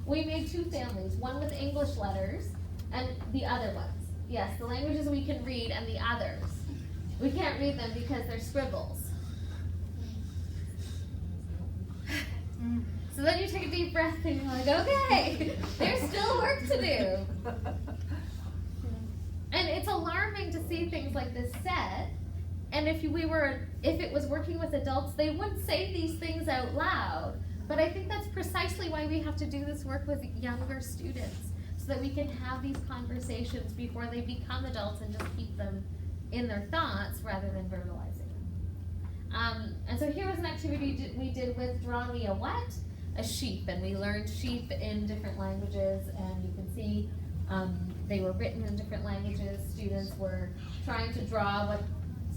We made two families, one with English letters and the other ones. Yes, the languages we can read and the others. We can't read them because they're scribbles. So then you take a deep breath and you're like, okay, there's still work to do. And it's alarming to see things like this said. And if it was working with adults, they wouldn't say these things out loud. But I think that's precisely why we have to do this work with younger students, so that we can have these conversations before they become adults and just keep them in their thoughts rather than verbalizing them. And so here was an activity we did with Draw Me a What? A sheep, and we learned sheep in different languages, and you can see they were written in different languages. Students were trying to draw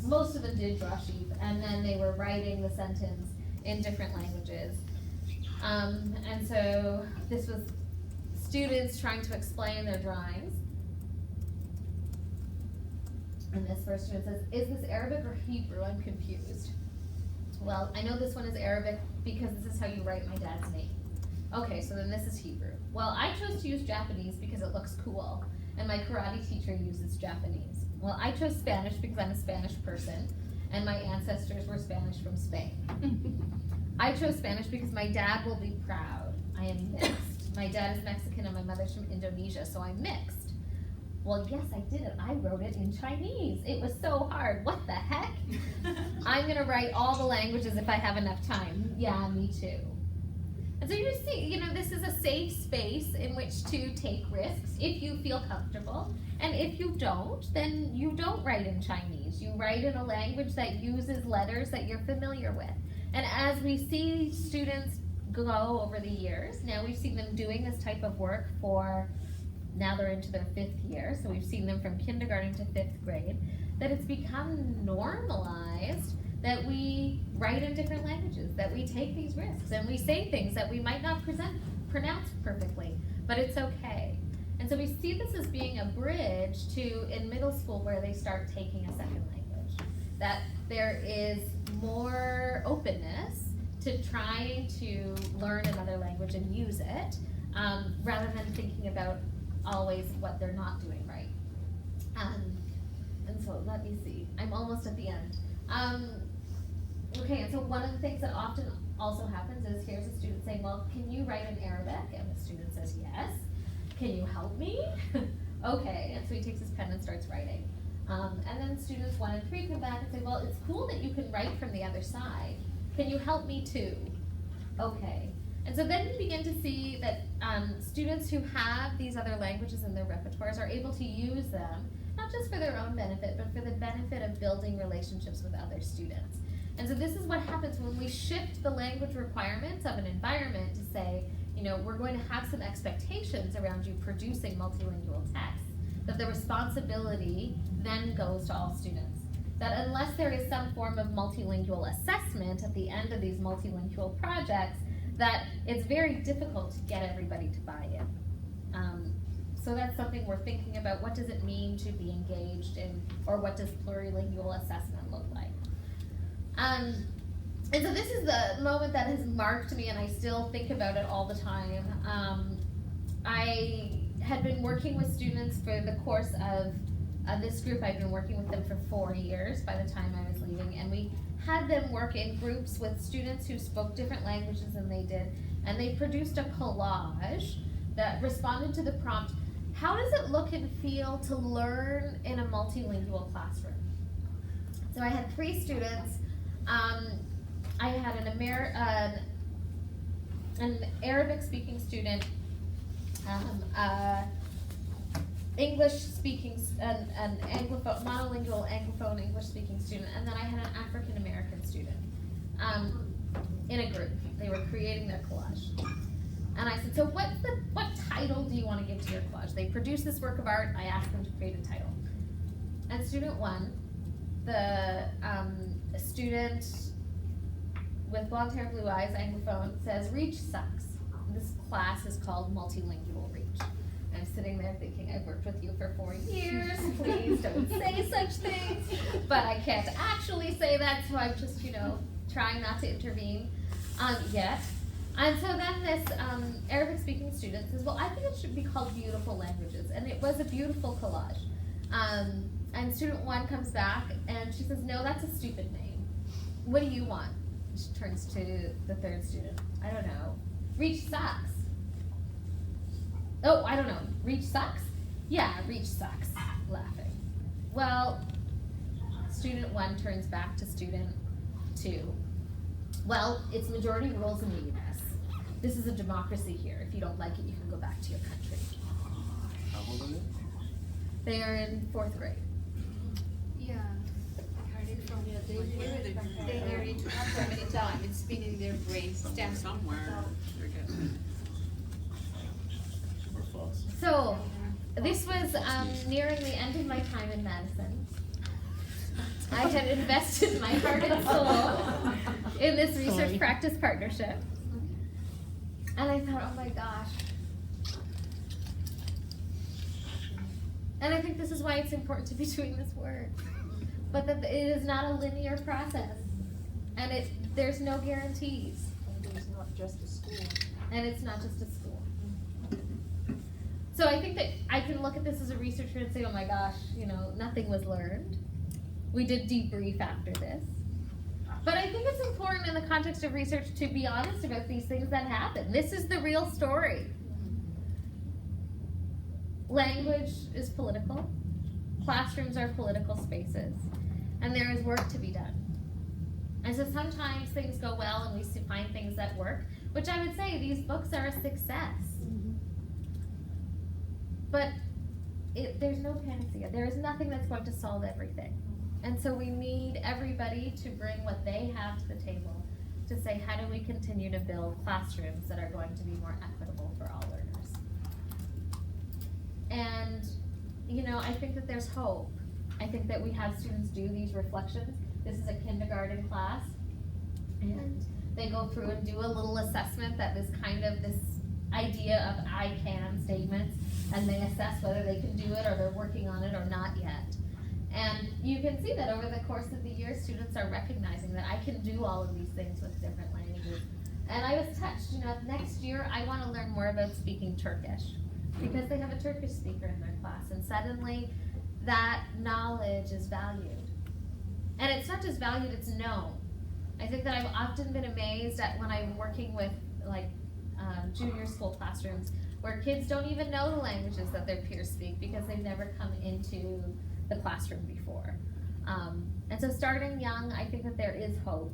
most of them did draw sheep, and then they were writing the sentence in different languages. And so this was students trying to explain their drawings. And this first student says, is this Arabic or Hebrew? I'm confused. Well, I know this one is Arabic because this is how you write my dad's name. Okay, so then this is Hebrew. Well, I chose to use Japanese because it looks cool, and my karate teacher uses Japanese. Well, I chose Spanish because I'm a Spanish person, and my ancestors were Spanish from Spain. I chose Spanish because my dad will be proud. I am mixed. My dad is Mexican and my mother's from Indonesia, so I'm mixed. Well, yes, I did it. I wrote it in Chinese. It was so hard. What the heck? I'm gonna write all the languages if I have enough time. Yeah, me too. And so you see, this is a safe space in which to take risks if you feel comfortable. And if you don't, then you don't write in Chinese. You write in a language that uses letters that you're familiar with. And as we see students go over the years, now we've seen them doing this type of work now they're into their 5th year, so we've seen them from kindergarten to 5th grade, that it's become normalized that we write in different languages, that we take these risks, and we say things that we might not pronounce perfectly, but it's okay. And so we see this as being a bridge to in middle school where they start taking a second language, that there is more openness to trying to learn another language and use it, rather than thinking about always what they're not doing right. And so let me see, I'm almost at the end. Okay, and so one of the things that often also happens is here's a student saying, well, can you write in Arabic? And the student says, yes. Can you help me? Okay, and so he takes his pen and starts writing. And then students 1 and 3 come back and say, well, it's cool that you can write from the other side. Can you help me too? Okay. And so then you begin to see that students who have these other languages in their repertoires are able to use them, not just for their own benefit, but for the benefit of building relationships with other students. And so this is what happens when we shift the language requirements of an environment to say, we're going to have some expectations around you producing multilingual texts, that the responsibility then goes to all students. That unless there is some form of multilingual assessment at the end of these multilingual projects, that it's very difficult to get everybody to buy in. So that's something we're thinking about. What does it mean to be engaged in, or what does plurilingual assessment look like? And so this is the moment that has marked me, and I still think about it all the time. I had been working with students for the course of this group. I'd been working with them for 4 years by the time I was leaving, and we had them work in groups with students who spoke different languages than they did, and they produced a collage that responded to the prompt, how does it look and feel to learn in a multilingual classroom? So I had 3 students. I had an Arabic-speaking student, English-speaking, an Anglophone, monolingual Anglophone English-speaking student, and then I had an African-American student in a group. They were creating their collage. And I said, so what title do you want to give to your collage? They produced this work of art. I asked them to create a title. And student 1, the student with blonde hair, blue eyes, Anglophone, says, Reach sucks. This class is called Multilingual Reach. I'm sitting there thinking, I've worked with you for 4 years, please don't say such things. But I can't actually say that, so I'm just, trying not to intervene yet. And so then this Arabic-speaking student says, well, I think it should be called Beautiful Languages. And it was a beautiful collage. And student 1 comes back, and she says, no, that's a stupid name. What do you want? She turns to the 3rd student. I don't know. Reach sucks. Oh, I don't know. Reach sucks? Yeah, Reach sucks. Laughing. Well, student 1 turns back to student 2. Well, it's majority rules in the U.S. This is a democracy here. If you don't like it, you can go back to your country. How old are they? They are in 4th grade. Yeah. I heard it from They heard it so many times. It's been in their brain stem somewhere. Or false? So, this was nearing the end of my time in Madison. I had invested my heart and soul in this research practice partnership. And I thought, oh my gosh. And I think this is why it's important to be doing this work. But that it is not a linear process. And there's no guarantees. not just a school. And it's not just a school. So I think that I can look at this as a researcher and say, oh my gosh, you know, nothing was learned. We did debrief after this. But I think it's important in the context of research to be honest about these things that happen. This is the real story. Language is political. Classrooms are political spaces. And there is work to be done. And so sometimes things go well and we find things that work, which I would say these books are a success. But there's no panacea. There is nothing that's going to solve everything. And so we need everybody to bring what they have to the table to say, how do we continue to build classrooms that are going to be more equitable for all learners? And, you know, I think that there's hope. I think that we have students do these reflections. This is a kindergarten class, and they go through and do a little assessment that is kind of this idea of I can statements, and they assess whether they can do it or they're working on it or not yet. And you can see that over the course of the year, students are recognizing that I can do all of these things with different languages. And I was touched, you know, next year I want to learn more about speaking Turkish because they have a Turkish speaker in their class, and suddenly that knowledge is valued. And it's not just valued, it's known. I think that I've often been amazed at when I'm working with junior school classrooms where kids don't even know the languages that their peers speak because they've never come into the classroom before. And so starting young, I think that there is hope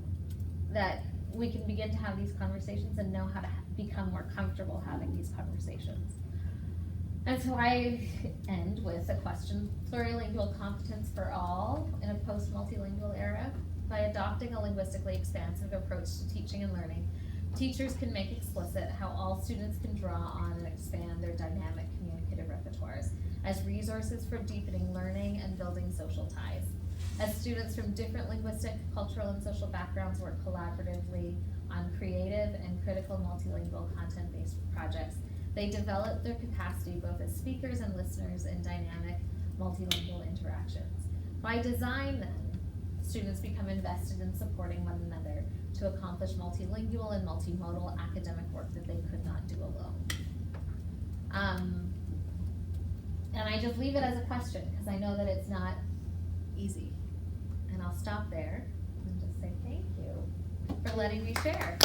that we can begin to have these conversations and know how to become more comfortable having these conversations. And so I end with a question: plurilingual competence for all in a post-multilingual era. By adopting a linguistically expansive approach to teaching and learning, teachers can make explicit how all students can draw on and expand their dynamic communicative repertoires as resources for deepening learning and building social ties. As students from different linguistic, cultural, and social backgrounds work collaboratively on creative and critical multilingual content-based projects, they develop their capacity both as speakers and listeners in dynamic multilingual interactions. By design, then, students become invested in supporting one another to accomplish multilingual and multimodal academic work that they could not do alone. And I just leave it as a question because I know that it's not easy. And I'll stop there and just say thank you for letting me share.